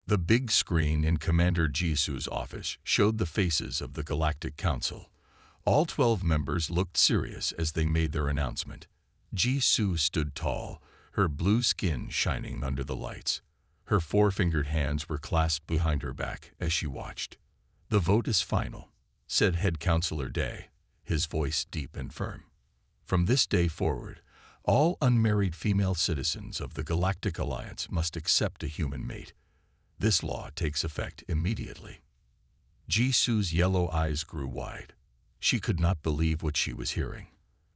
The big screen in Commander Jisu's office showed the faces of the Galactic Council. All 12 members looked serious as they made their announcement. Jisu stood tall, her blue skin shining under the lights. Her four-fingered hands were clasped behind her back as she watched. "The vote is final," said Head Counselor Day, his voice deep and firm. "From this day forward, all unmarried female citizens of the Galactic Alliance must accept a human mate. This law takes effect immediately." Jisu's yellow eyes grew wide. She could not believe what she was hearing.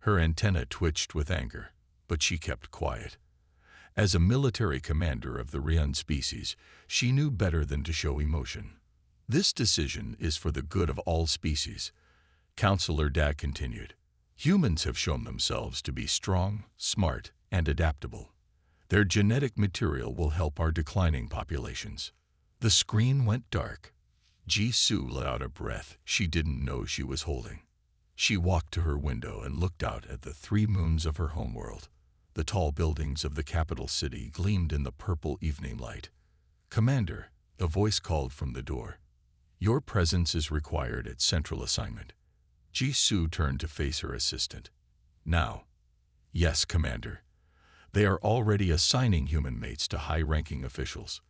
Her antennae twitched with anger, but she kept quiet. As a military commander of the Rian species, she knew better than to show emotion. "This decision is for the good of all species," Counselor Da continued. "Humans have shown themselves to be strong, smart, and adaptable. Their genetic material will help our declining populations." The screen went dark. Jisu let out a breath she didn't know she was holding. She walked to her window and looked out at the 3 moons of her homeworld. The tall buildings of the capital city gleamed in the purple evening light. "Commander," a voice called from the door. "Your presence is required at Central Assignment." Jisu turned to face her assistant. "Now." "Yes, Commander. They are already assigning human mates to high-ranking officials.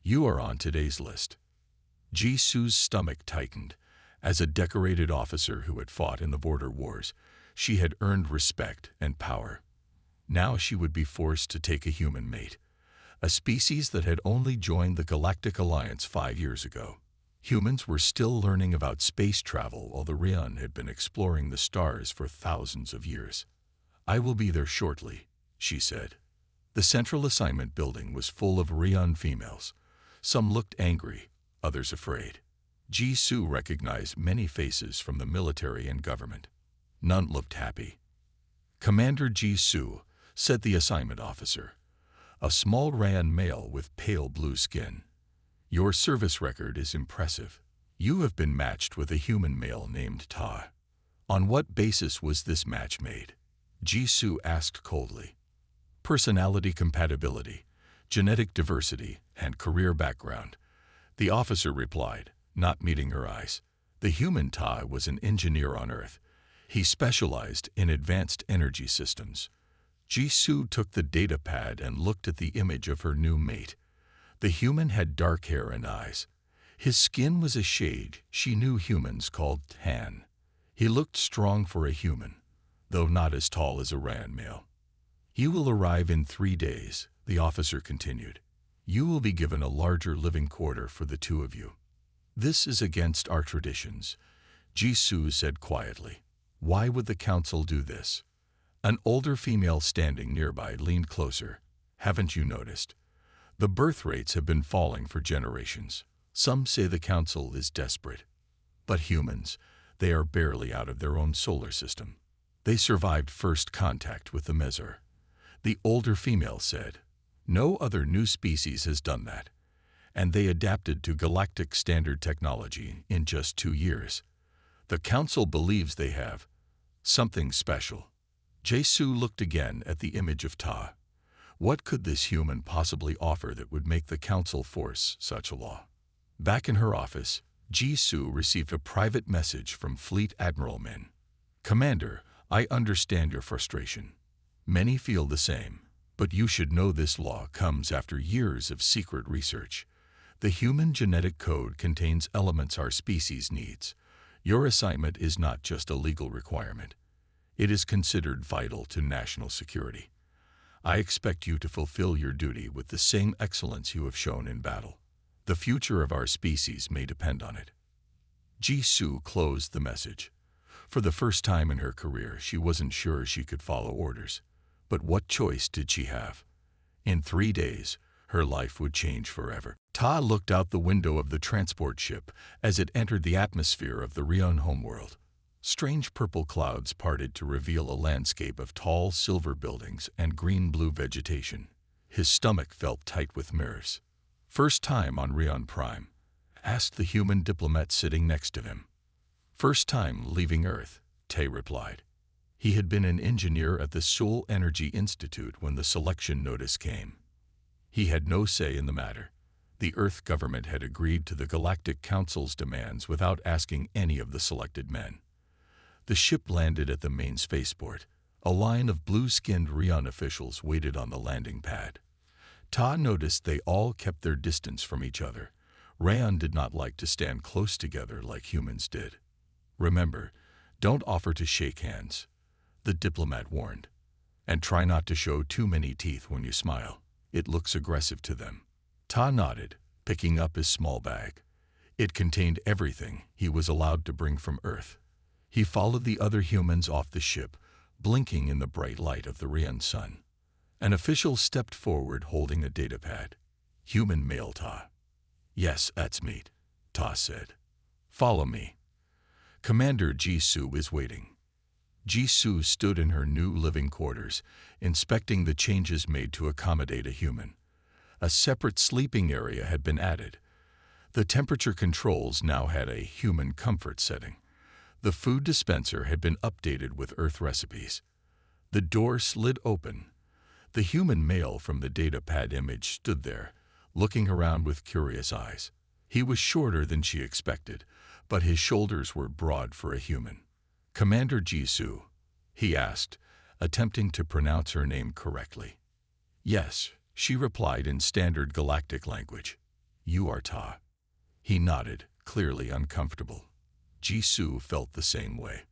You are on today's list." Jisu's stomach tightened. As a decorated officer who had fought in the border wars, she had earned respect and power. Now she would be forced to take a human mate, a species that had only joined the Galactic Alliance 5 years ago. Humans were still learning about space travel while the Rian had been exploring the stars for thousands of years. "I will be there shortly," she said. The Central Assignment building was full of Rian females. Some looked angry, others afraid. Jisu recognized many faces from the military and government. None looked happy. "Commander Jisu," said the assignment officer, a small Rian male with pale blue skin. "Your service record is impressive. You have been matched with a human male named Ta." "On what basis was this match made?" Jisu asked coldly. "Personality compatibility, genetic diversity, and career background," the officer replied, not meeting her eyes. The human Ta was an engineer on Earth. He specialized in advanced energy systems. Jisu took the data pad and looked at the image of her new mate. The human had dark hair and eyes. His skin was a shade she knew humans called tan. He looked strong for a human, though not as tall as a Rian male. "You will arrive in 3 days," the officer continued. "You will be given a larger living quarter for the 2 of you." "This is against our traditions," Jisu said quietly. "Why would the council do this?" An older female standing nearby leaned closer. "Haven't you noticed? The birth rates have been falling for generations. Some say the council is desperate. But humans, they are barely out of their own solar system. They survived first contact with the Mezar." The older female said, "No other new species has done that. And they adapted to galactic standard technology in just 2 years. The council believes they have something special." Jisu looked again at the image of Ta. What could this human possibly offer that would make the council force such a law? Back in her office, Jisu received a private message from Fleet Admiral Min. "Commander, I understand your frustration. Many feel the same, but you should know this law comes after years of secret research. The human genetic code contains elements our species needs. Your assignment is not just a legal requirement. It is considered vital to national security. I expect you to fulfill your duty with the same excellence you have shown in battle. The future of our species may depend on it." Jisu closed the message. For the first time in her career, she wasn't sure she could follow orders. But what choice did she have? In 3 days, her life would change forever. Ta looked out the window of the transport ship as it entered the atmosphere of the Rion homeworld. Strange purple clouds parted to reveal a landscape of tall silver buildings and green-blue vegetation. His stomach felt tight with nerves. "First time on Rion Prime?" asked the human diplomat sitting next to him. "First time leaving Earth," Tay replied. He had been an engineer at the Seoul Energy Institute when the selection notice came. He had no say in the matter. The Earth government had agreed to the Galactic Council's demands without asking any of the selected men. The ship landed at the main spaceport. A line of blue-skinned Rion officials waited on the landing pad. Ta noticed they all kept their distance from each other. Rayon did not like to stand close together like humans did. "Remember, don't offer to shake hands," the diplomat warned. "And try not to show too many teeth when you smile. It looks aggressive to them." Ta nodded, picking up his small bag. It contained everything he was allowed to bring from Earth. He followed the other humans off the ship, blinking in the bright light of the Rion sun. An official stepped forward holding a datapad. "Human male Ta." "Yes, that's me," Ta said. "Follow me." Commander Jisoo is waiting. Jisoo stood in her new living quarters, inspecting the changes made to accommodate a human. A separate sleeping area had been added. The temperature controls now had a human comfort setting. The food dispenser had been updated with Earth recipes. The door slid open. The human male from the datapad image stood there, looking around with curious eyes. He was shorter than she expected, but his shoulders were broad for a human. "Commander Jisoo?" he asked, attempting to pronounce her name correctly. "Yes," she replied in standard galactic language. "You are Ta." He nodded, clearly uncomfortable. Jisoo felt the same way.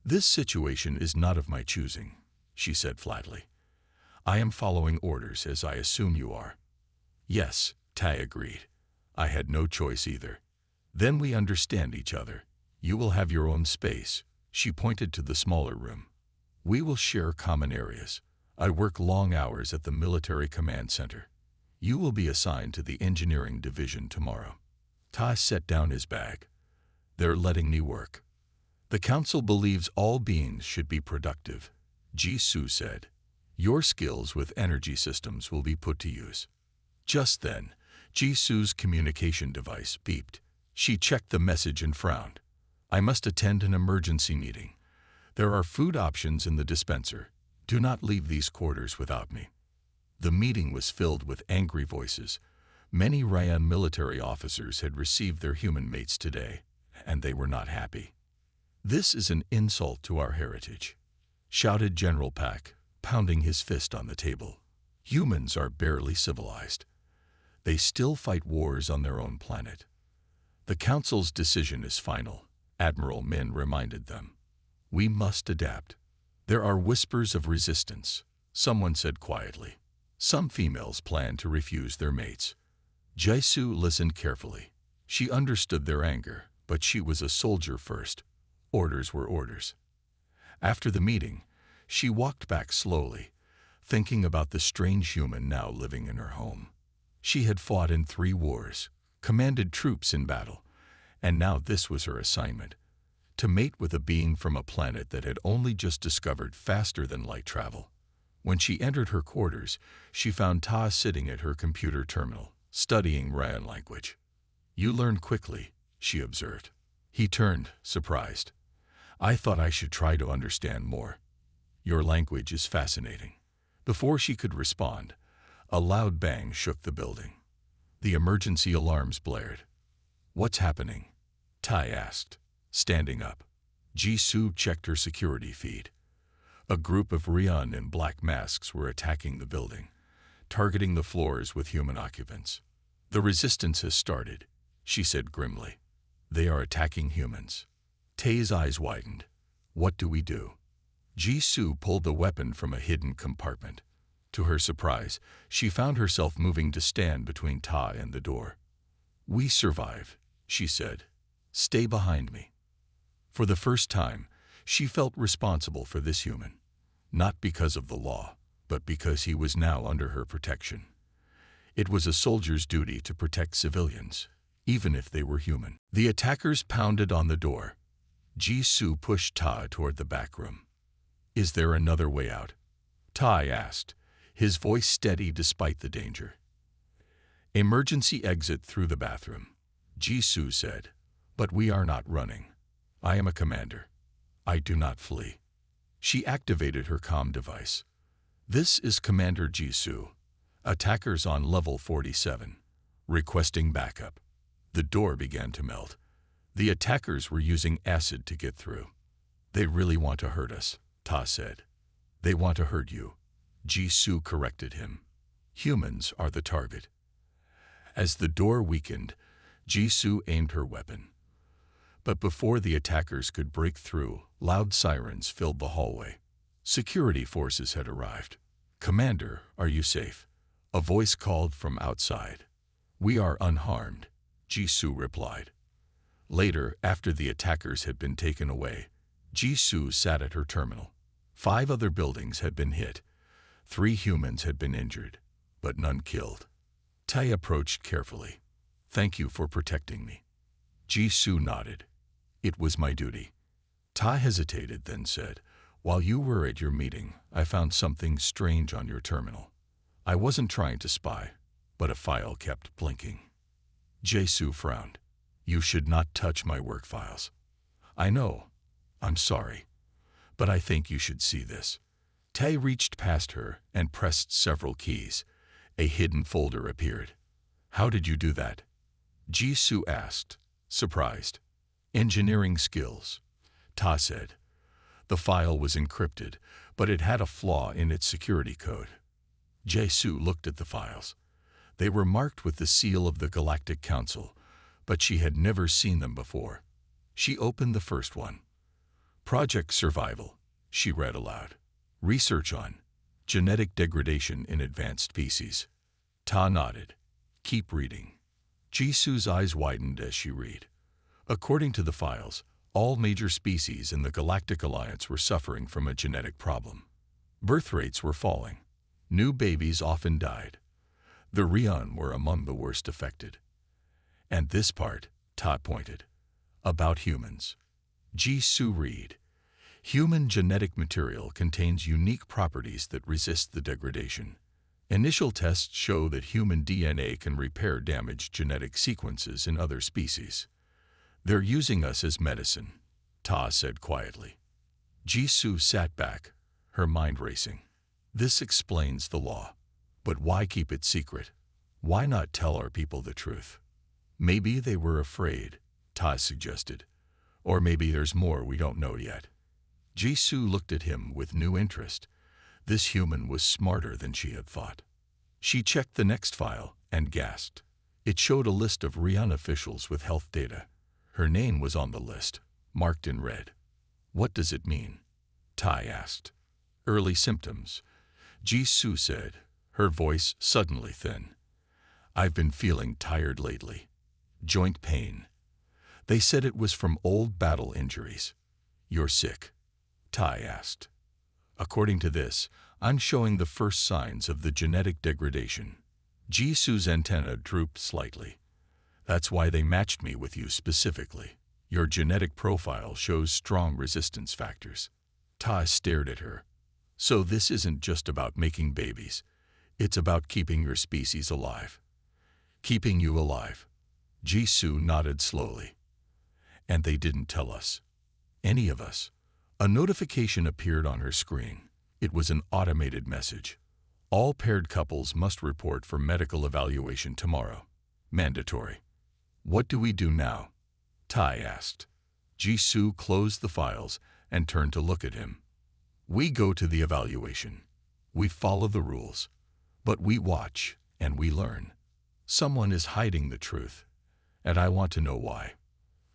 "This situation is not of my choosing," she said flatly. "I am following orders as I assume you are." "Yes," Ta agreed. "I had no choice either." "Then we understand each other. You will have your own space." She pointed to the smaller room. "We will share common areas. I work long hours at the military command center. You will be assigned to the engineering division tomorrow." Ta set down his bag. "They're letting me work." "The council believes all beings should be productive," Jisoo said. "Your skills with energy systems will be put to use." Just then, Jisoo's communication device beeped. She checked the message and frowned. "I must attend an emergency meeting. There are food options in the dispenser. Do not leave these quarters without me." The meeting was filled with angry voices. Many Rayan military officers had received their human mates today, and they were not happy. "This is an insult to our heritage," shouted General Pak, pounding his fist on the table. "Humans are barely civilized. They still fight wars on their own planet." "The Council's decision is final," Admiral Min reminded them. "We must adapt." "There are whispers of resistance," someone said quietly. "Some females plan to refuse their mates." Jisoo listened carefully. She understood their anger, but she was a soldier first. Orders were orders. After the meeting, she walked back slowly, thinking about the strange human now living in her home. She had fought in 3 wars, commanded troops in battle, and now this was her assignment: to mate with a being from a planet that had only just discovered faster-than-light travel. When she entered her quarters, she found Ta sitting at her computer terminal, studying Rayan language. "You learn quickly," she observed. He turned, surprised. "I thought I should try to understand more." "Your language is fascinating." Before she could respond, a loud bang shook the building. The emergency alarms blared. "What's happening?" Tai asked, standing up. Jisoo checked her security feed. A group of Rion in black masks were attacking the building, targeting the floors with human occupants. "The resistance has started," she said grimly. "They are attacking humans." Tai's eyes widened. "What do we do?" Jisoo pulled the weapon from a hidden compartment. To her surprise, she found herself moving to stand between Ta and the door. "We survive," she said. "Stay behind me." For the first time, she felt responsible for this human, not because of the law, but because he was now under her protection. It was a soldier's duty to protect civilians, even if they were human. The attackers pounded on the door. Jisoo pushed Ta toward the back room. "Is there another way out?" Tai asked, his voice steady despite the danger. "Emergency exit through the bathroom," Jisoo said. "But we are not running. I am a commander. I do not flee." She activated her comm device. "This is Commander Jisoo. Attackers on level 47. requesting backup. The door began to melt. The attackers were using acid to get through. They really want to hurt us, Ta said. They want to hurt you. Jisoo corrected him. Humans are the target. As the door weakened, Jisoo aimed her weapon. But before the attackers could break through, loud sirens filled the hallway. Security forces had arrived. "Commander, are you safe?" A voice called from outside. "We are unharmed," Jisoo replied. Later, after the attackers had been taken away, Jisoo sat at her terminal. 5 other buildings had been hit. 3 humans had been injured, but none killed. Tai approached carefully. "Thank you for protecting me." Jisoo nodded. "It was my duty." Tai hesitated, then said, "While you were at your meeting, I found something strange on your terminal. I wasn't trying to spy, but a file kept blinking." Jisoo frowned. "You should not touch my work files." "I know. I'm sorry. But I think you should see this." Tai reached past her and pressed several keys. A hidden folder appeared. "How did you do that?" Jisoo asked, surprised. "Engineering skills," Ta said. The file was encrypted, but it had a flaw in its security code. Jisoo looked at the files. They were marked with the seal of the Galactic Council, but she had never seen them before. She opened the first one. "Project Survival," she read aloud. "Research on genetic degradation in advanced species." Ta nodded. "Keep reading." Jisoo's eyes widened as she read. According to the files, all major species in the Galactic Alliance were suffering from a genetic problem. Birth rates were falling. New babies often died. The Rion were among the worst affected. And this part, Ta pointed, about humans. Jisoo read, "Human genetic material contains unique properties that resist the degradation. Initial tests show that human DNA can repair damaged genetic sequences in other species. They're using us as medicine," Ta said quietly. Jisoo sat back, her mind racing. This explains the law. But why keep it secret? Why not tell our people the truth? "Maybe they were afraid," Ta suggested. "Or maybe there's more we don't know yet." Jisoo looked at him with new interest. This human was smarter than she had thought. She checked the next file and gasped. It showed a list of Rion officials with health data. Her name was on the list, marked in red. "What does it mean?" Tai asked. "Early symptoms," Jisoo said, her voice suddenly thin. "I've been feeling tired lately. Joint pain. They said it was from old battle injuries." "You're sick?" Tai asked. "According to this, I'm showing the first signs of the genetic degradation." Jisoo's antenna drooped slightly. "That's why they matched me with you specifically. Your genetic profile shows strong resistance factors." Ta stared at her. "So this isn't just about making babies. It's about keeping your species alive." "Keeping you alive." Jisoo nodded slowly. "And they didn't tell us. Any of us." A notification appeared on her screen. It was an automated message. "All paired couples must report for medical evaluation tomorrow. Mandatory." "What do we do now?" Tai asked. Jisoo closed the files and turned to look at him. "We go to the evaluation. We follow the rules. But we watch and we learn. Someone is hiding the truth, and I want to know why."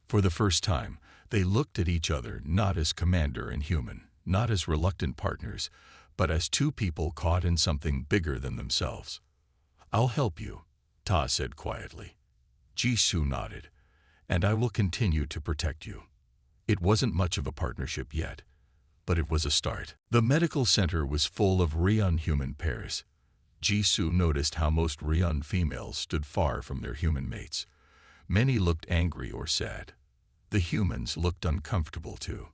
For the first time, they looked at each other not as commander and human, not as reluctant partners, but as two people caught in something bigger than themselves. "I'll help you," Ta said quietly. Jisoo nodded, "And I will continue to protect you." It wasn't much of a partnership yet, but it was a start. The medical center was full of Rion human pairs. Jisoo noticed how most Rion females stood far from their human mates. Many looked angry or sad. The humans looked uncomfortable too.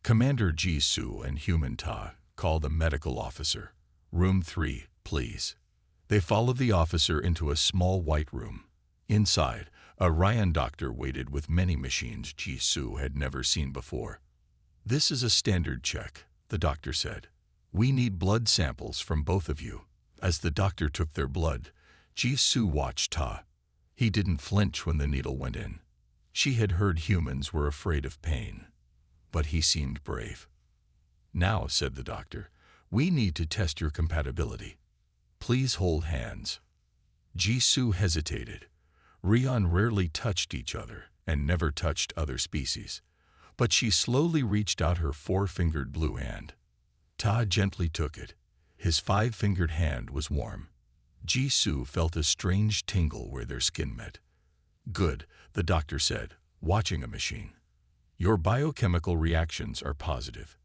Commander Jisoo and human Ta called a medical officer. "Room 3, please." They followed the officer into a small white room. Inside, a Rion doctor waited with many machines Jisoo had never seen before. "This is a standard check," the doctor said. "We need blood samples from both of you." As the doctor took their blood, Jisoo watched Ta. He didn't flinch when the needle went in. She had heard humans were afraid of pain, but he seemed brave. "Now," said the doctor, "we need to test your compatibility. Please hold hands." Jisoo hesitated. Rion rarely touched each other and never touched other species, but she slowly reached out her four-fingered blue hand. Ta gently took it. His five-fingered hand was warm. Jisoo felt a strange tingle where their skin met. "Good," the doctor said, watching a machine. "Your biochemical reactions are positive."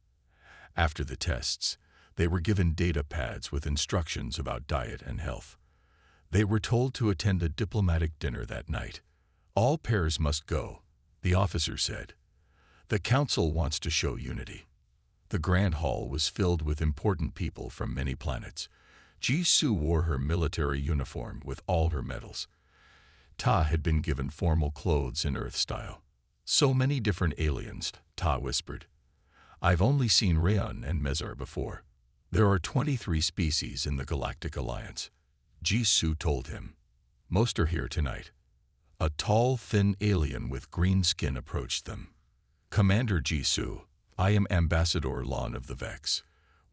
After the tests, they were given data pads with instructions about diet and health. They were told to attend a diplomatic dinner that night. "All pairs must go," the officer said. "The council wants to show unity." The grand hall was filled with important people from many planets. Jisoo wore her military uniform with all her medals. Ta had been given formal clothes in Earth style. "So many different aliens," Ta whispered. "I've only seen Rayon and Mezar before. There are 23 species in the Galactic Alliance." Jisoo told him. "Most are here tonight." A tall, thin alien with green skin approached them. "Commander Jisoo, I am Ambassador Lon of the Vex.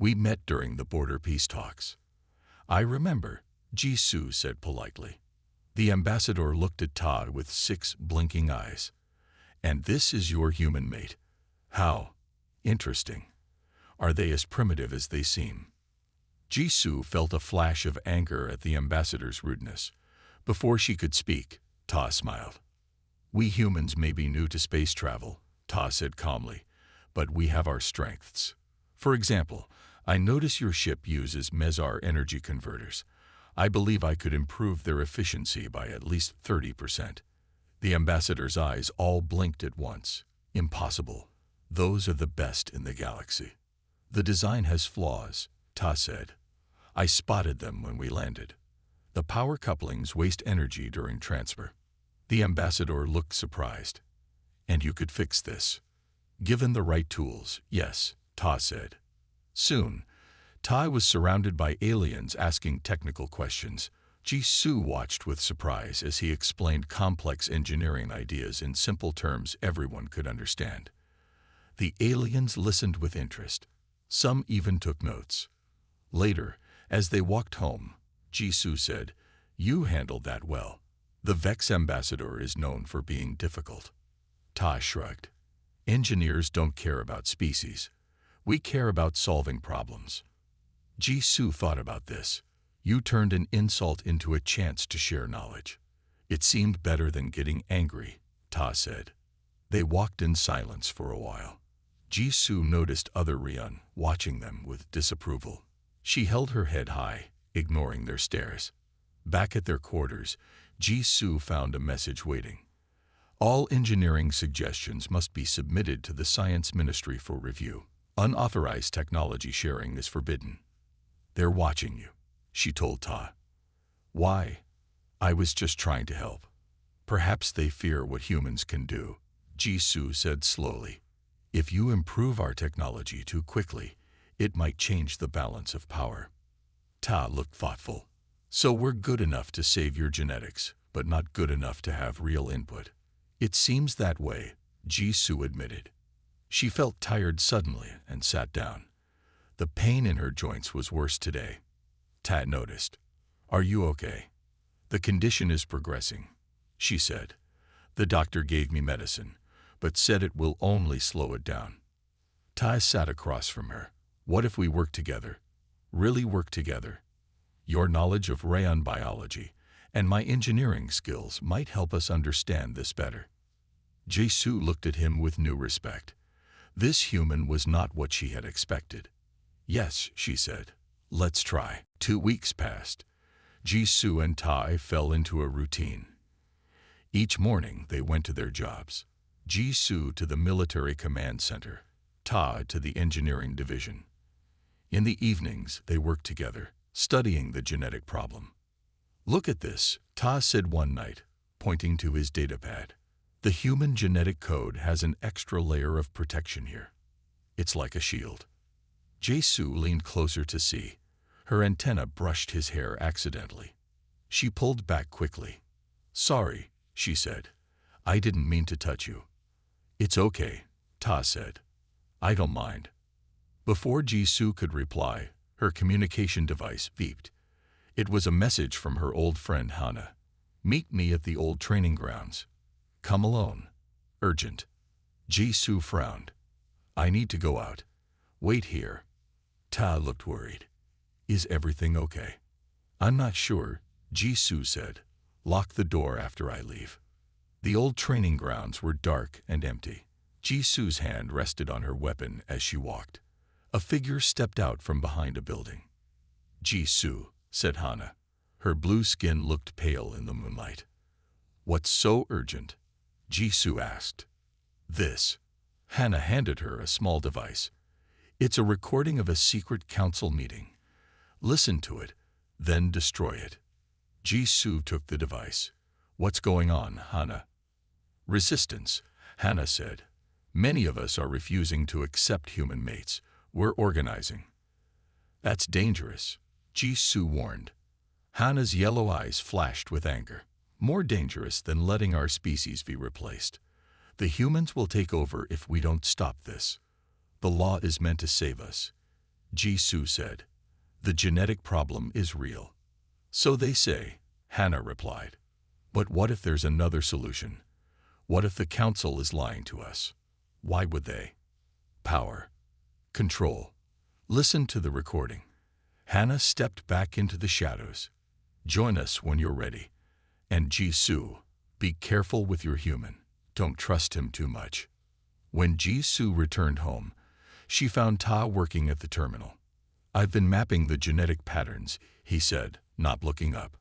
We met during the border peace talks." "I remember," Jisoo said politely. The ambassador looked at Ta with 6 blinking eyes. "And this is your human mate. How interesting. Are they as primitive as they seem?" Jisoo felt a flash of anger at the ambassador's rudeness. Before she could speak, Ta smiled. "We humans may be new to space travel," Ta said calmly, "but we have our strengths. For example, I notice your ship uses Mezar energy converters. I believe I could improve their efficiency by at least 30%. The ambassador's eyes all blinked at once. "Impossible. Those are the best in the galaxy." "The design has flaws," Ta said. "I spotted them when we landed. The power couplings waste energy during transfer." The ambassador looked surprised. "And you could fix this?" "Given the right tools, yes," Ta said. Soon, Ta was surrounded by aliens asking technical questions. Jisoo watched with surprise as he explained complex engineering ideas in simple terms everyone could understand. The aliens listened with interest. Some even took notes. Later, as they walked home, Jisoo said, "You handled that well. The Vex ambassador is known for being difficult." Ta shrugged. "Engineers don't care about species. We care about solving problems." Jisoo thought about this. You turned an insult into a chance to share knowledge. "It seemed better than getting angry," Ta said. They walked in silence for a while. Jisoo noticed other Rion watching them with disapproval. She held her head high, ignoring their stares. Back at their quarters, Jisoo found a message waiting. "All engineering suggestions must be submitted to the Science Ministry for review. Unauthorized technology sharing is forbidden." "They're watching you," she told Ta. "Why?" "I was just trying to help." "Perhaps they fear what humans can do," Jisoo said slowly. "If you improve our technology too quickly, it might change the balance of power." Ta looked thoughtful. "So we're good enough to save your genetics, but not good enough to have real input." "It seems that way," Jisoo admitted. She felt tired suddenly and sat down. The pain in her joints was worse today. Ta noticed. "Are you okay?" "The condition is progressing," she said. "The doctor gave me medicine, but said it will only slow it down." Ta sat across from her. "What if we work together? Really work together? Your knowledge of rayon biology and my engineering skills might help us understand this better." Jisoo looked at him with new respect. This human was not what she had expected. "Yes," she said. "Let's try." 2 weeks passed. Jisoo and Tai fell into a routine. Each morning they went to their jobs. Jisoo to the military command center, Ta to the engineering division. In the evenings they worked together, studying the genetic problem. "Look at this," Ta said one night, pointing to his datapad. "The human genetic code has an extra layer of protection here. It's like a shield." Jisoo leaned closer to see. Her antenna brushed his hair accidentally. She pulled back quickly. Sorry, she said. I didn't mean to touch you. It's okay, Ta said. I don't mind. Before Jisoo could reply, her communication device beeped. It was a message from her old friend Hana. Meet me at the old training grounds. Come alone. Urgent. Jisoo frowned. I need to go out. Wait here. Ta looked worried. Is everything okay? I'm not sure, Jisoo said. Lock the door after I leave. The old training grounds were dark and empty. Jisoo's hand rested on her weapon as she walked. A figure stepped out from behind a building. Jisoo, said Hana. Her blue skin looked pale in the moonlight. What's so urgent? Jisoo asked. This. Hana handed her a small device. It's a recording of a secret council meeting. Listen to it, then destroy it. Jisoo took the device. What's going on, Hana? Resistance, Hana said. Many of us are refusing to accept human mates. We're organizing. That's dangerous, Jisoo warned. Hana's yellow eyes flashed with anger. More dangerous than letting our species be replaced. The humans will take over if we don't stop this. The law is meant to save us, Jisoo said. The genetic problem is real. So they say, Hana replied. But what if there's another solution? What if the council is lying to us? Why would they? Power. Control. Listen to the recording. Hana stepped back into the shadows. Join us when you're ready. And Jisoo, be careful with your human. Don't trust him too much. When Jisoo returned home, she found Ta working at the terminal. I've been mapping the genetic patterns, he said, not looking up.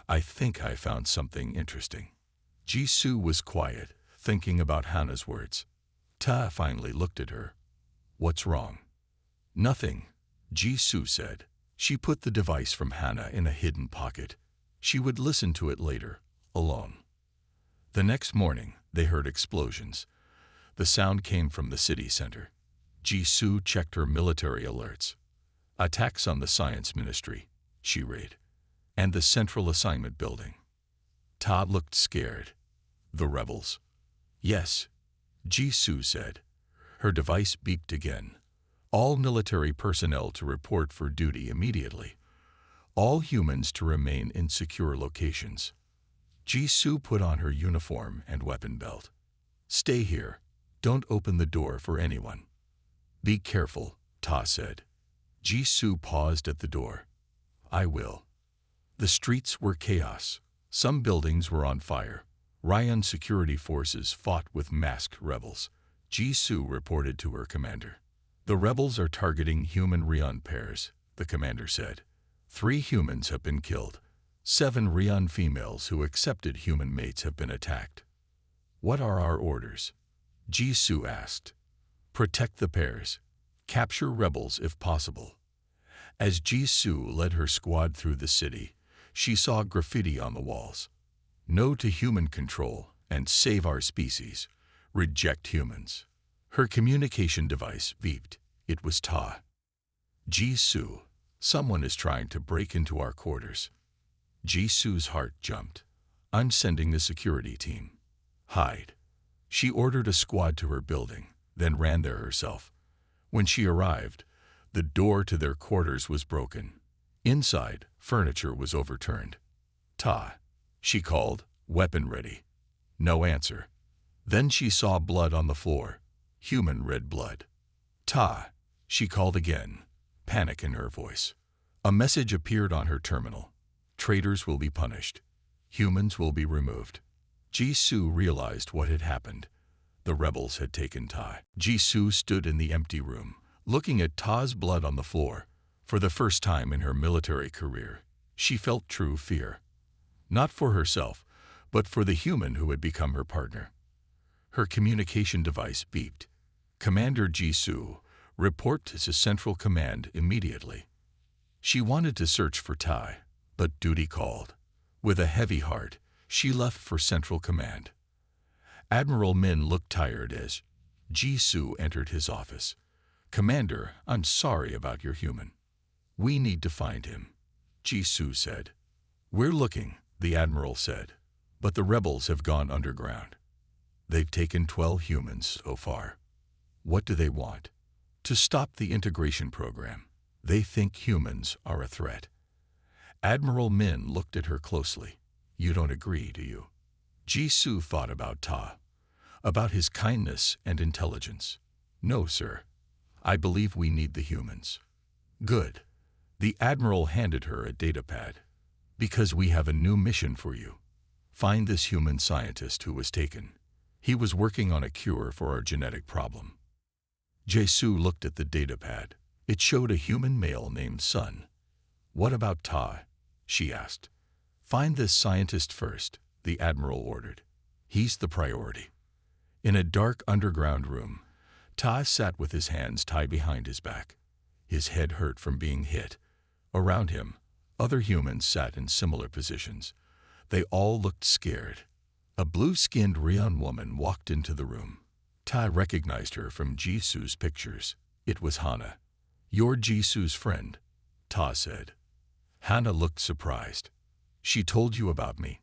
I think I found something interesting. Jisoo was quiet, thinking about Hana's words. Ta finally looked at her. What's wrong? Nothing, Jisoo said. She put the device from Hana in a hidden pocket. She would listen to it later, alone. The next morning, they heard explosions. The sound came from the city center. Jisoo checked her military alerts. Attacks on the Science Ministry, she read, and the Central Assignment Building. Ta looked scared. The rebels? Yes, Jisoo said. Her device beeped again. All military personnel to report for duty immediately. All humans to remain in secure locations. Jisoo put on her uniform and weapon belt. Stay here. Don't open the door for anyone. Be careful, Ta said. Jisoo paused at the door. I will. The streets were chaos. Some buildings were on fire. Ryan security forces fought with masked rebels. Jisoo reported to her commander. The rebels are targeting human Rion pairs, the commander said. 3 humans have been killed. 7 Rion females who accepted human mates have been attacked. What are our orders? Jisoo asked. Protect the pairs. Capture rebels if possible. As Jisoo led her squad through the city, she saw graffiti on the walls. No to human control and save our species. Reject humans. Her communication device beeped. It was Ta. Jisoo, someone is trying to break into our quarters. Jisoo's heart jumped. I'm sending the security team. Hide. She ordered a squad to her building, then ran there herself. When she arrived, the door to their quarters was broken. Inside, furniture was overturned. Ta, she called, weapon ready. No answer. Then she saw blood on the floor, human red blood. Ta, she called again, panic in her voice. A message appeared on her terminal. Traitors will be punished. Humans will be removed. Jisoo realized what had happened. The rebels had taken Ta. Jisoo stood in the empty room, looking at Ta's blood on the floor. For the first time in her military career, she felt true fear. Not for herself, but for the human who had become her partner. Her communication device beeped. Commander Jisoo, report to Central Command immediately. She wanted to search for Ta, but duty called. With a heavy heart, she left for Central Command. Admiral Min looked tired as Jisoo entered his office. Commander, I'm sorry about your human. We need to find him, Jisoo said. We're looking, the Admiral said. But the rebels have gone underground. They've taken 12 humans so far. What do they want? To stop the integration program. They think humans are a threat. Admiral Min looked at her closely. You don't agree, do you? Jisoo thought about Ta, about his kindness and intelligence. No, sir. I believe we need the humans. Good. The Admiral handed her a datapad. Because we have a new mission for you. Find this human scientist who was taken. He was working on a cure for our genetic problem. Jisoo looked at the datapad. It showed a human male named Sun. What about Ta? She asked. Find this scientist first, the Admiral ordered. He's the priority. In a dark underground room, Ta sat with his hands tied behind his back. His head hurt from being hit. Around him, other humans sat in similar positions. They all looked scared. A blue-skinned Rion woman walked into the room. Ta recognized her from Jisoo's pictures. It was Hana. You're Jisoo's friend, Ta said. Hana looked surprised. She told you about me.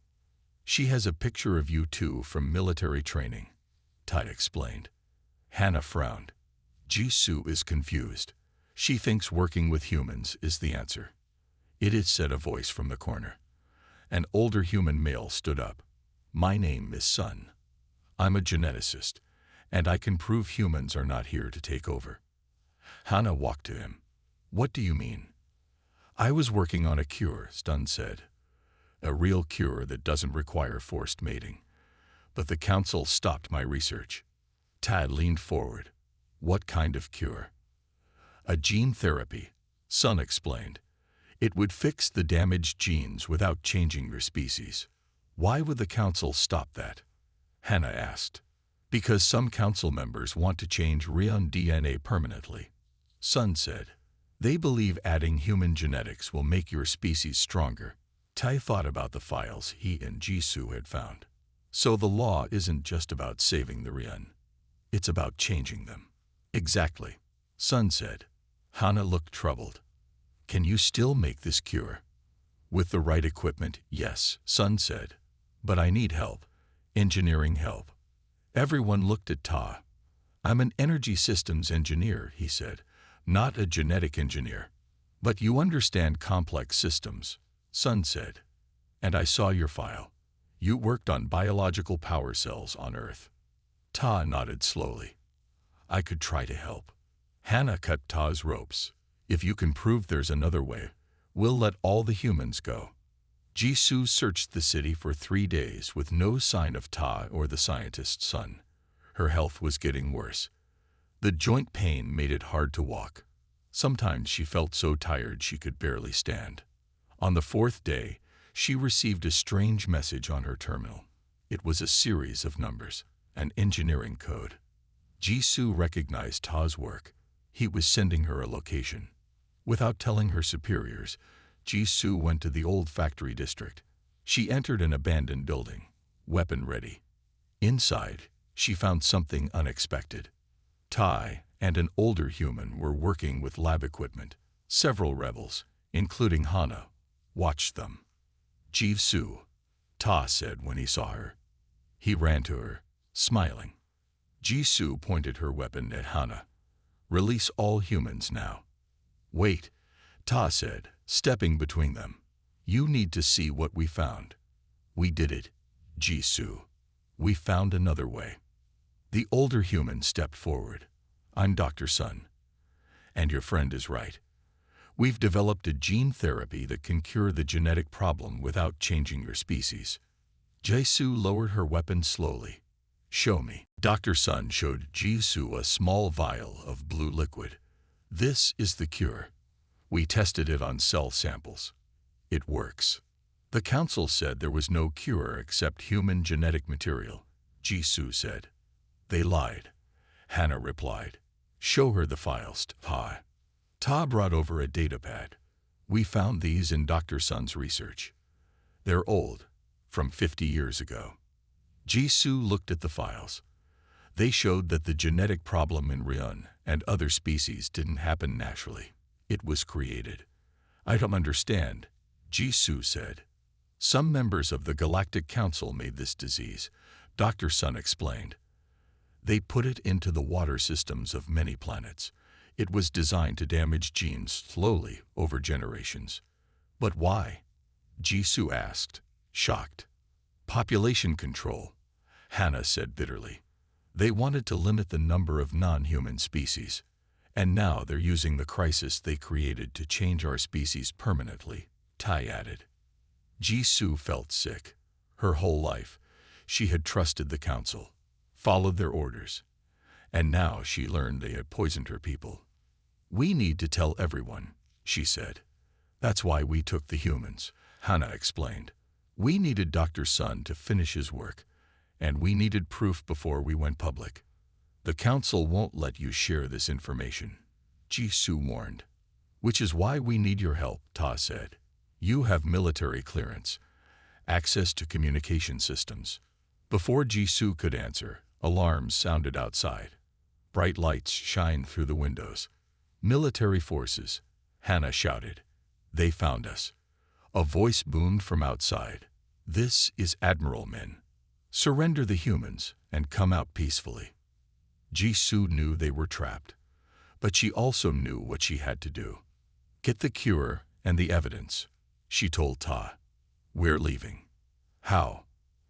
She has a picture of you two from military training, Ta explained. Hana frowned. Jisoo is confused. She thinks working with humans is the answer. It is, said a voice from the corner. An older human male stood up. My name is Sun. I'm a geneticist, and I can prove humans are not here to take over. Hana walked to him. What do you mean? I was working on a cure, Sun said. A real cure that doesn't require forced mating. But the council stopped my research. Tad leaned forward. What kind of cure? A gene therapy, Sun explained. It would fix the damaged genes without changing your species. Why would the council stop that? Hana asked. Because some council members want to change Rion DNA permanently, Sun said. They believe adding human genetics will make your species stronger. Tai thought about the files he and Jisoo had found. So the law isn't just about saving the Rion. It's about changing them. Exactly, Sun said. Hana looked troubled. Can you still make this cure? With the right equipment, yes, Sun said. But I need help. Engineering help. Everyone looked at Ta. I'm an energy systems engineer, he said, not a genetic engineer. But you understand complex systems, Sun said. And I saw your file. You worked on biological power cells on Earth. Ta nodded slowly. I could try to help. Hana cut Ta's ropes. If you can prove there's another way, we'll let all the humans go. Jisoo searched the city for 3 days with no sign of Ta or the scientist's son. Her health was getting worse. The joint pain made it hard to walk. Sometimes she felt so tired she could barely stand. On the 4th day, she received a strange message on her terminal. It was a series of numbers, an engineering code. Jisoo recognized Ta's work. He was sending her a location. Without telling her superiors, Jisoo went to the old factory district. She entered an abandoned building, weapon ready. Inside, she found something unexpected. Tai and an older human were working with lab equipment. Several rebels, including Hana, watched them. Jisoo, Ta said when he saw her. He ran to her, smiling. Jisoo pointed her weapon at Hana. Release all humans now. Wait, Ta said, stepping between them. You need to see what we found. We did it, Jisoo. We found another way. The older human stepped forward. I'm Dr. Sun. And your friend is right. We've developed a gene therapy that can cure the genetic problem without changing your species. Jisoo lowered her weapon slowly. Show me. Dr. Sun showed Jisoo a small vial of blue liquid. This is the cure. We tested it on cell samples. It works. The council said there was no cure except human genetic material, Jisoo said. They lied. Hana replied. Show her the files, Ta. Ta brought over a datapad. We found these in Dr. Sun's research. They're old, from 50 years ago. Jisoo looked at the files. They showed that the genetic problem in Rion and other species didn't happen naturally. It was created. I don't understand, Jisoo said. Some members of the Galactic Council made this disease, Dr. Sun explained. They put it into the water systems of many planets. It was designed to damage genes slowly over generations. But why? Jisoo asked, shocked. Population control, Hannah said bitterly. They wanted to limit the number of non-human species. And now they're using the crisis they created to change our species permanently, Tai added. Jisoo felt sick. Her whole life, she had trusted the council, followed their orders. And now she learned they had poisoned her people. We need to tell everyone, she said. That's why we took the humans, Hannah explained. We needed Dr. Sun to finish his work, and we needed proof before we went public. The council won't let you share this information, Jisoo warned. Which is why we need your help, Ta said. You have military clearance, access to communication systems. Before Jisoo could answer, alarms sounded outside. Bright lights shined through the windows. Military forces, Hannah shouted. They found us. A voice boomed from outside. This is Admiral Min. Surrender the humans and come out peacefully. Jisoo knew they were trapped, but she also knew what she had to do. Get the cure and the evidence, she told Ta. We're leaving. How?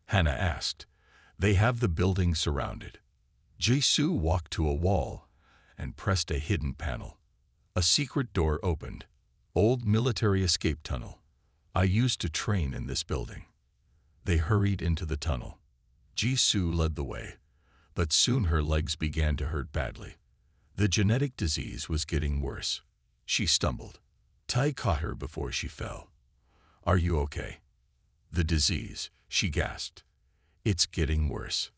Hannah asked. They have the building surrounded. Jisoo walked to a wall and pressed a hidden panel. A secret door opened. Old military escape tunnel. I used to train in this building. They hurried into the tunnel. Jisoo led the way, but soon her legs began to hurt badly. The genetic disease was getting worse. She stumbled. Tai caught her before she fell. Are you okay? The disease, she gasped. It's getting worse.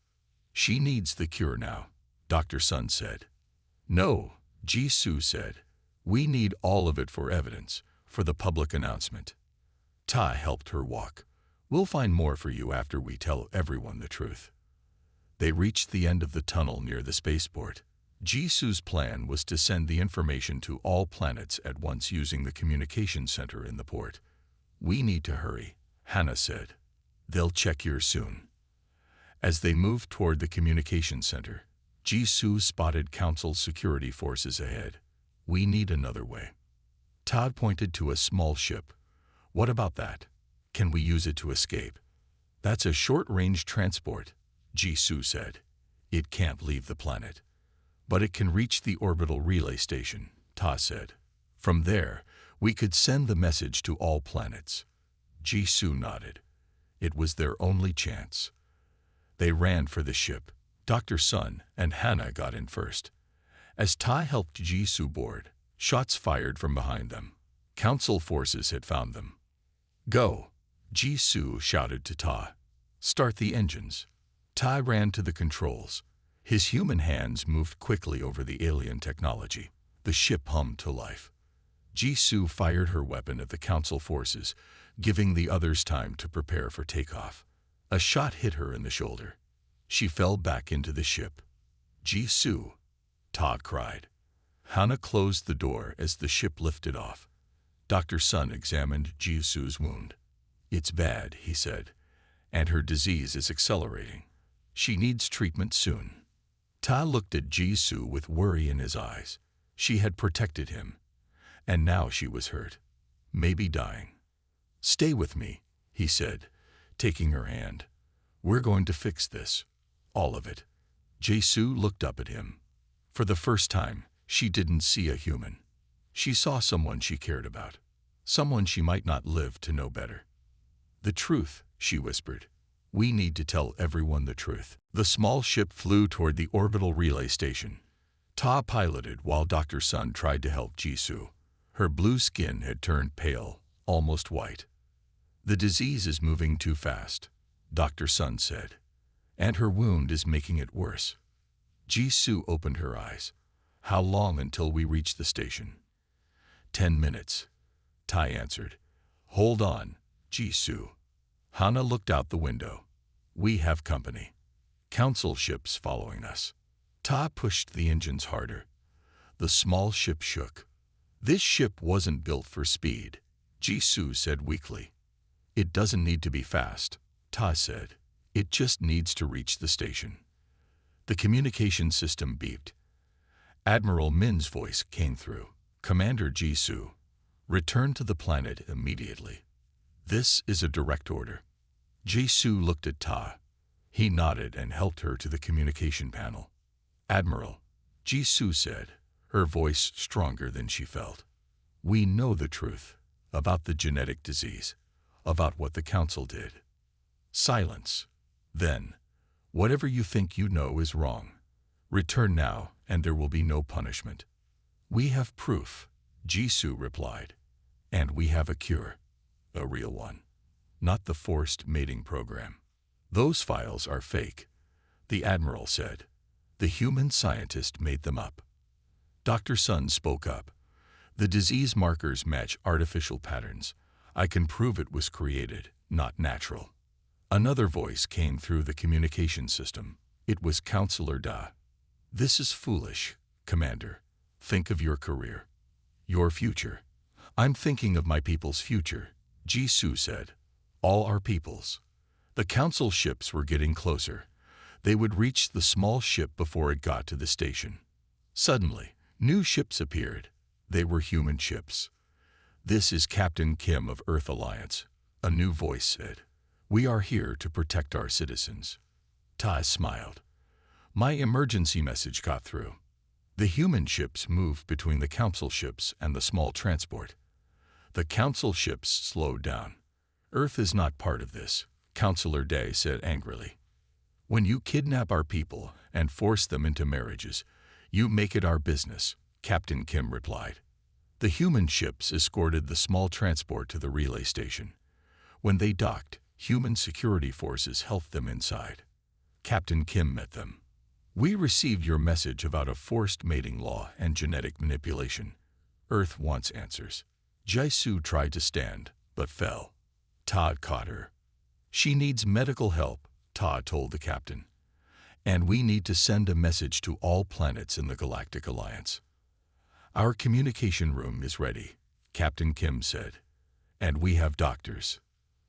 She needs the cure now, Dr. Sun said. No, Jisoo said. We need all of it for evidence, for the public announcement. Tai helped her walk. We'll find more for you after we tell everyone the truth. They reached the end of the tunnel near the spaceport. Jisoo's plan was to send the information to all planets at once using the communication center in the port. We need to hurry, Hannah said. They'll check yours soon. As they moved toward the communication center, Jisoo spotted Council security forces ahead. We need another way. Todd pointed to a small ship. What about that? Can we use it to escape? That's a short-range transport, Jisoo said. It can't leave the planet. But it can reach the orbital relay station, Ta said. From there, we could send the message to all planets. Jisoo nodded. It was their only chance. They ran for the ship. Dr. Sun and Hannah got in first. As Ta helped Jisoo board, shots fired from behind them. Council forces had found them. Go, Jisoo shouted to Ta. Start the engines. Ta ran to the controls. His human hands moved quickly over the alien technology. The ship hummed to life. Jisoo fired her weapon at the Council forces, giving the others time to prepare for takeoff. A shot hit her in the shoulder. She fell back into the ship. Jisoo, Ta cried. Hannah closed the door as the ship lifted off. Dr. Sun examined Jisoo's wound. It's bad, he said, and her disease is accelerating. She needs treatment soon. Ta looked at Jisoo with worry in his eyes. She had protected him, and now she was hurt, maybe dying. Stay with me, he said, taking her hand. We're going to fix this, all of it. Jisoo looked up at him. For the first time, she didn't see a human. She saw someone she cared about, someone she might not live to know better. The truth, she whispered. We need to tell everyone the truth. The small ship flew toward the orbital relay station. Ta piloted while Dr. Sun tried to help Jisoo. Her blue skin had turned pale, almost white. The disease is moving too fast, Dr. Sun said, and her wound is making it worse. Jisoo opened her eyes. How long until we reach the station? 10 minutes, Tai answered. Hold on, Jisoo. Hannah looked out the window. We have company. Council ships following us. Ta pushed the engines harder. The small ship shook. This ship wasn't built for speed, Jisoo said weakly. It doesn't need to be fast, Ta said. It just needs to reach the station. The communication system beeped. Admiral Min's voice came through. Commander Jisoo, return to the planet immediately. This is a direct order. Jisoo looked at Ta. He nodded and helped her to the communication panel. Admiral, Jisoo said, her voice stronger than she felt. We know the truth about the genetic disease, about what the Council did. Silence. Then, whatever you think you know is wrong. Return now, and there will be no punishment. We have proof, Jisoo replied. And we have a cure. A real one. Not the forced mating program. Those files are fake, the Admiral said. The human scientist made them up. Dr. Sun spoke up. The disease markers match artificial patterns. I can prove it was created, not natural. Another voice came through the communication system. It was Counselor Da. This is foolish, Commander. Think of your career. Your future. I'm thinking of my people's future, Jisoo said. All our people's. The Council ships were getting closer. They would reach the small ship before it got to the station. Suddenly, new ships appeared. They were human ships. This is Captain Kim of Earth Alliance, a new voice said. We are here to protect our citizens. Ta smiled. My emergency message got through. The human ships moved between the Council ships and the small transport. The Council ships slowed down. Earth is not part of this, Counselor Day said angrily. When you kidnap our people and force them into marriages, you make it our business, Captain Kim replied. The human ships escorted the small transport to the relay station. When they docked, human security forces helped them inside. Captain Kim met them. We received your message about a forced mating law and genetic manipulation. Earth wants answers. Jisoo tried to stand, but fell. Todd caught her. She needs medical help, Todd told the captain. And we need to send a message to all planets in the Galactic Alliance. Our communication room is ready, Captain Kim said. And we have doctors.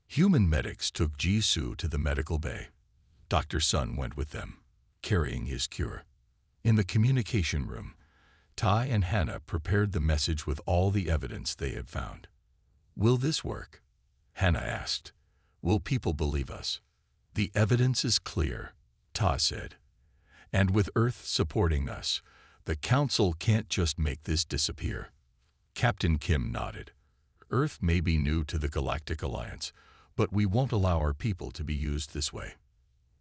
Human medics took Jisoo to the medical bay. Dr. Sun went with them, carrying his cure. In the communication room, Tai and Hannah prepared the message with all the evidence they had found. Will this work? Hannah asked. Will people believe us? The evidence is clear, Ta said. And with Earth supporting us, the Council can't just make this disappear. Captain Kim nodded. Earth may be new to the Galactic Alliance, but we won't allow our people to be used this way.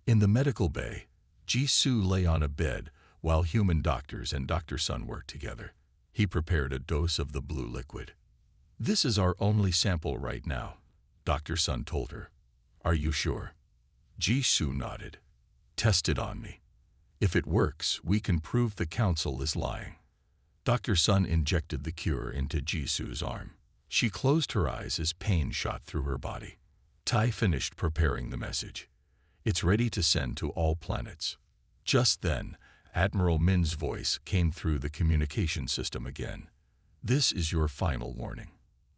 In the medical bay, Jisoo lay on a bed while human doctors and Dr. Sun worked together. He prepared a dose of the blue liquid. This is our only sample right now, Dr. Sun told her. Are you sure? Jisoo nodded. Test it on me. If it works, we can prove the Council is lying. Dr. Sun injected the cure into Jisoo's arm. She closed her eyes as pain shot through her body. Tai finished preparing the message. It's ready to send to all planets. Just then, Admiral Min's voice came through the communication system again. This is your final warning.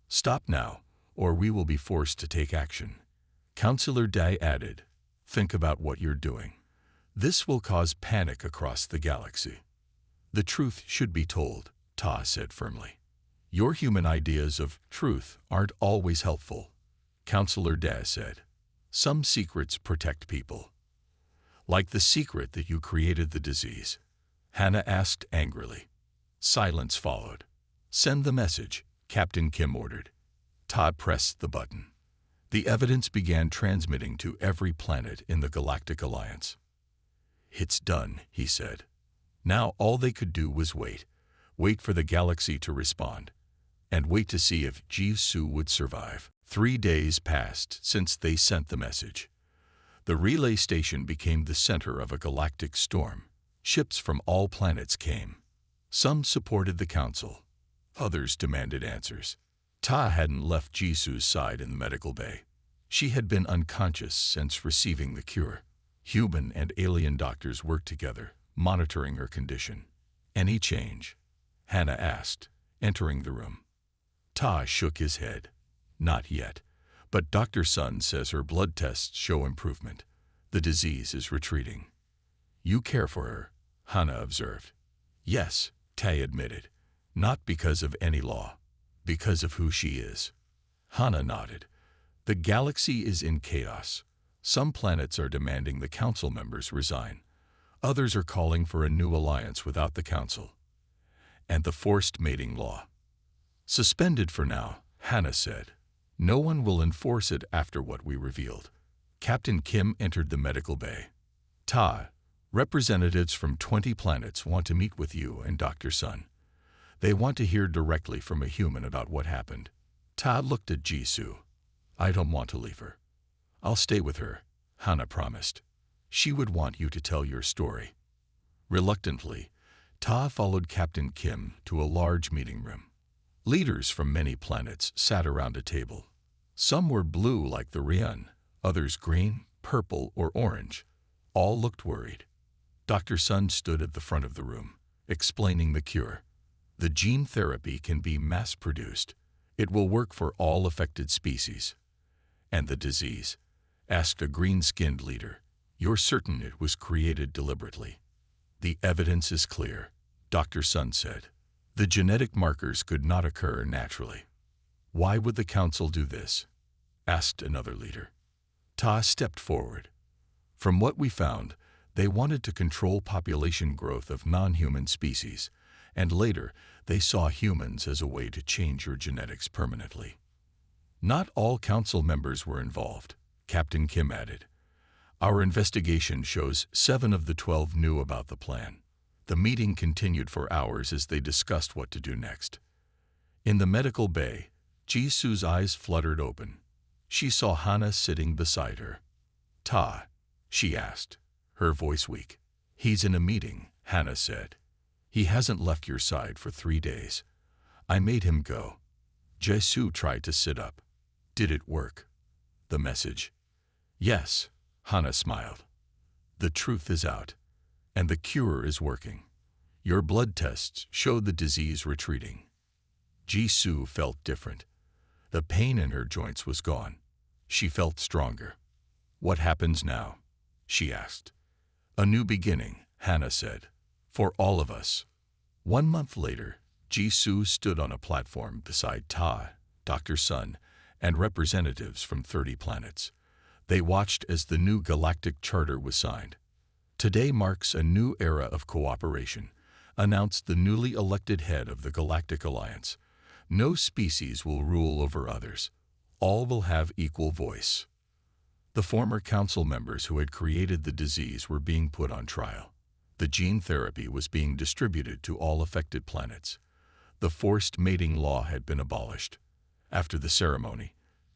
Stop now, or we will be forced to take action. Counselor Dai added, think about what you're doing. This will cause panic across the galaxy. The truth should be told, Ta said firmly. Your human ideas of truth aren't always helpful, Counselor Dai said. Some secrets protect people. Like the secret that you created the disease, Hannah asked angrily. Silence followed. Send the message, Captain Kim ordered. Todd pressed the button. The evidence began transmitting to every planet in the Galactic Alliance. It's done, he said. Now all they could do was wait for the galaxy to respond, and wait to see if Jisoo would survive. 3 days passed since they sent the message. The relay station became the center of a galactic storm. Ships from all planets came. Some supported the Council. Others demanded answers. Ta hadn't left Jisoo's side in the medical bay. She had been unconscious since receiving the cure. Human and alien doctors worked together, monitoring her condition. Any change? Hannah asked, entering the room. Ta shook his head. Not yet, But Dr. Sun says her blood tests show improvement. The disease is retreating. You care for her, Hana observed. Yes, Tai admitted. Not because of any law, because of who she is. Hana nodded. The galaxy is in chaos. Some planets are demanding the council members resign. Others are calling for a new alliance without the council. And the forced mating law. Suspended for now, Hana said. No one will enforce it after what we revealed. Captain Kim entered the medical bay. Ta, representatives from 20 planets want to meet with you and Dr. Sun. They want to hear directly from a human about what happened. Ta looked at Jisoo. I don't want to leave her. I'll stay with her, Hana promised. She would want you to tell your story. Reluctantly, Ta followed Captain Kim to a large meeting room. Leaders from many planets sat around a table. Some were blue like the Rian, others green, purple, or orange. All looked worried. Dr. Sun stood at the front of the room, explaining the cure. The gene therapy can be mass-produced. It will work for all affected species. And the disease? Asked a green-skinned leader. You're certain it was created deliberately? The evidence is clear, Dr. Sun said. The genetic markers could not occur naturally. Why would the council do this? Asked another leader. Ta stepped forward. From what we found, they wanted to control population growth of non-human species, and later they saw humans as a way to change your genetics permanently. Not all council members were involved, Captain Kim added. Our investigation shows 7 of the 12 knew about the plan. The meeting continued for hours as they discussed what to do next. In the medical bay, Jisoo's eyes fluttered open. She saw Hana sitting beside her. Ta, she asked, her voice weak. He's in a meeting, Hana said. He hasn't left your side for 3 days. I made him go. Jisoo tried to sit up. Did it work? The message. Yes, Hana smiled. The truth is out. And the cure is working. Your blood tests showed the disease retreating. Jisoo felt different. The pain in her joints was gone. She felt stronger. What happens now? She asked. A new beginning, Hana said. For all of us. 1 month later, Jisoo stood on a platform beside Ta, Dr. Sun, and representatives from 30 planets. They watched as the new galactic charter was signed. Today marks a new era of cooperation, announced the newly elected head of the Galactic Alliance. No species will rule over others. All will have equal voice. The former council members who had created the disease were being put on trial. The gene therapy was being distributed to all affected planets. The forced mating law had been abolished. After the ceremony,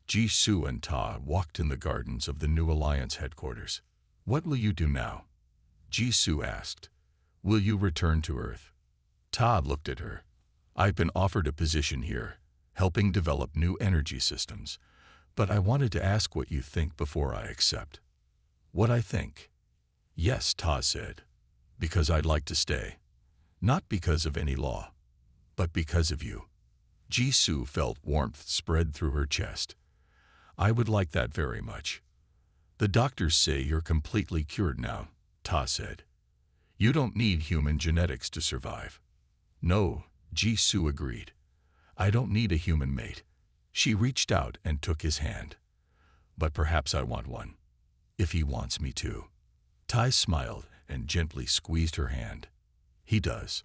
Jisoo and Ta walked in the gardens of the new Alliance headquarters. What will you do now? Jisoo asked. Will you return to Earth? Ta looked at her. I've been offered a position here, helping develop new energy systems, but I wanted to ask what you think before I accept. What I think? Yes, Ta said, because I'd like to stay. Not because of any law, but because of you. Jisoo felt warmth spread through her chest. I would like that very much. The doctors say you're completely cured now, Ta said. You don't need human genetics to survive. No, Jisoo agreed. I don't need a human mate. She reached out and took his hand. But perhaps I want one. If he wants me to. Tai smiled and gently squeezed her hand. He does.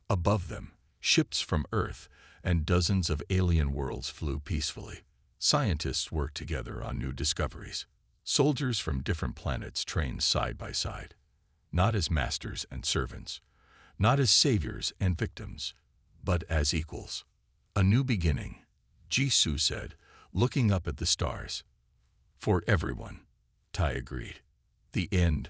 Above them, ships from Earth and dozens of alien worlds flew peacefully. Scientists worked together on new discoveries. Soldiers from different planets trained side by side. Not as masters and servants, not as saviors and victims, but as equals. A new beginning, Jisoo said, looking up at the stars. For everyone, Tai agreed. The end.